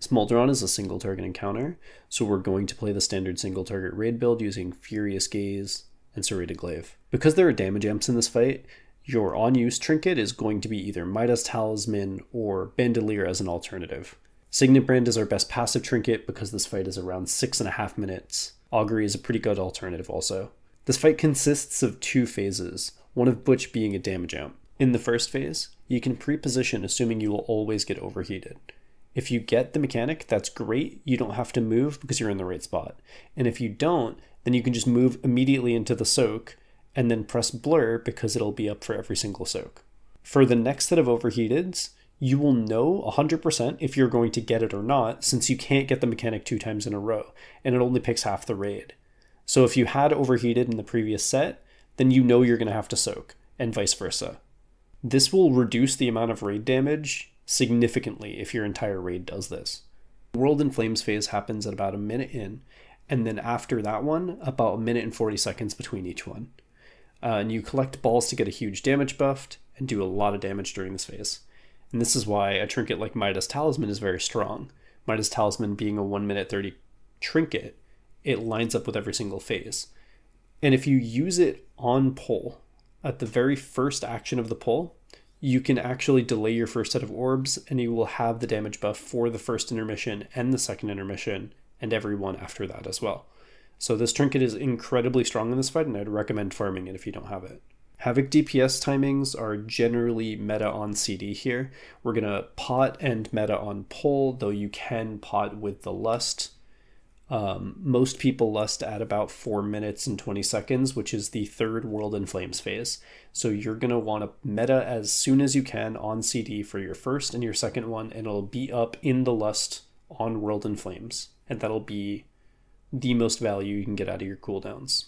Smolderon is a single target encounter, so we're going to play the standard single target raid build using Furious Gaze and Serrated Glaive. Because there are damage amps in this fight, your on-use trinket is going to be either Midas Talisman or Bandolier as an alternative. Signet Brand is our best passive trinket because this fight is around 6.5 minutes. Augury is a pretty good alternative also. This fight consists of 2 phases, one of which being a damage amp. In the first phase, you can pre-position assuming you will always get overheated. If you get the mechanic, that's great. You don't have to move because you're in the right spot. And if you don't, then you can just move immediately into the soak and then press blur because it'll be up for every single soak. For the next set of overheateds, you will know 100% if you're going to get it or not, since you can't get the mechanic 2 times in a row, and it only picks half the raid. So if you had overheated in the previous set, then you know you're going to have to soak, and vice versa. This will reduce the amount of raid damage significantly if your entire raid does this. The World in Flames phase happens at about a minute in, and then after that one, about a minute and 40 seconds between each one. And you collect balls to get a huge damage buffed and do a lot of damage during this phase. And this is why a trinket like Midas Talisman is very strong. Midas Talisman being a 1 minute 30 trinket, it lines up with every single phase. And if you use it on pull, at the very first action of the pull, you can actually delay your first set of orbs and you will have the damage buff for the first intermission and the second intermission and every one after that as well. So this trinket is incredibly strong in this fight, and I'd recommend farming it if you don't have it. Havoc DPS timings are generally meta on CD here. We're going to pot and meta on pull, though you can pot with the lust. Most people lust at about 4 minutes and 20 seconds, which is the third World in Flames phase. So you're going to want to meta as soon as you can on CD for your first and your second one, and it'll be up in the lust on World in Flames. And that'll be the most value you can get out of your cooldowns.